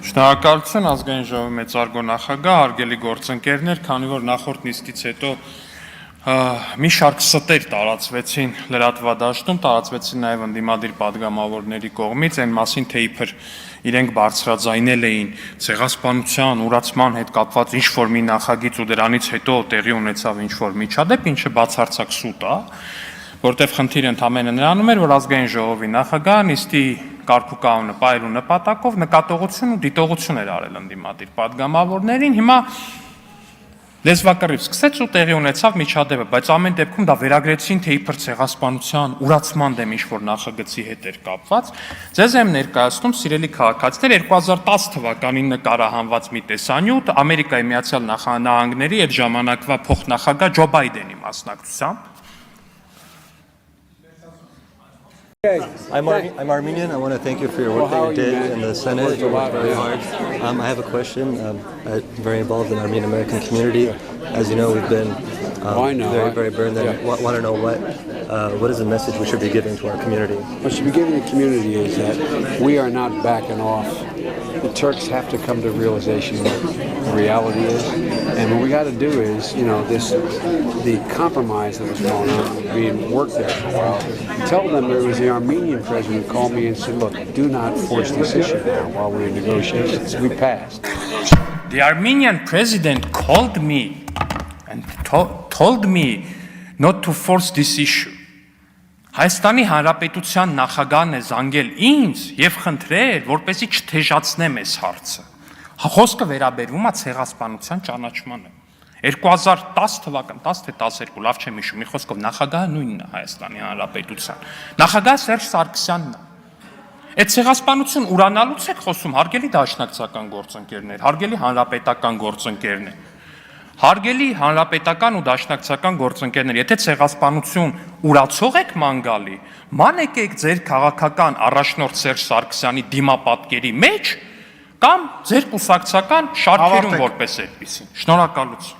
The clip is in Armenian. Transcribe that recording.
Շնորհակալություն ազգային ժողովի մեծարգո նախագահ, հարգելի գործընկերներ, քանի որ նախորդ նիստից հետո մի շարք ստեր տարածվեցին լրատվադաշտում, տարածվեցին նաև ընդդիմադիր падգամավորների կողմից, այն մասին, թե իբր իրենք բարձրաձայնել էին ցեղասպանության, ուրացման հետ կապված ինչ-որ մի նախագիծ ու դրանից հետո տեղի ունեցավ ինչ-որ միջադեպ, ինչը բացարձակ սուտ է, որտեղ խնդիրը ընդամենը նրանում էր, որ ազգային ժողովի նախագահը նիստի կարգուկանոնը պահելու նպատակով նկատողություն ու դիտողություն էր արել ընդդիմադիր падգամավորներին, հիմա լեզվակռիվ սկսեց ու տեղի ունեցավ միջադեպը, բայց ամեն դեպքում դա վերագրեցին, թե իբր ցեղասպանության, ուրացման դեմ ինչ-որ նախագծի հետ էր կապված։ Ձեզ եմ ներկայացնում, սիրելի քաղաքացիներ, 2010 թվականին նկարահանված մի տեսանյութ Ամերիկայի Միացյալ Նահանգների այդ ժամանակվա փոխնախագահ Ջո Բայդենի մասնակցությամբ։ I'm Armenian. I want to thank you for your work that you did in the Senate. You worked very hard. I have a question. I'm very involved in the Armenian American community. As you know, we've been very burned there. Want to know what is the message we should be giving to our community? What should be giving the community is that we are not backing off. The Turks have to come to realization what the reality is. And what we got to do is, the compromise that was going on, being worked there for a while, tell them there was the Armenian president who called me and said, look, do not force this issue now while we're in negotiations. We passed. The Armenian president called me and told me not to force this issue. Հայաստանի Հանրապետության նախագահն է զանգել ինձ եւ խնդրել, որպեսզի չթեժացնեմ այս հարցը։ Խոսքը վերաբերվում է ցեղասպանության ճանաչմանը։ 2010 թվական, 10 թե 12, լավ չեմ հիշում, մի խոսքով նախագահը նույնն է Հայաստանի Հանրապետության։ Նախագահ Սերժ Սարգսյանն է։ Այդ ցեղասպանություն ուրանալուց եք խոսում, հարգելի դաշնակցական գործընկերներ, հարգելի հանրապետական գործընկերներ։ Հարգելի հանրապետական ու դաշնակցական գործընկերներ, եթե ցեղասպանություն ուրացող եք ման գալի, ման եկեք ձեր քաղաքական առաջնորդ Սերժ Սարգսյանի դիմապատկերի մեջ կամ ձեր կուսակցական շարքերում որպես այդպեսին։ Շնորհակալություն։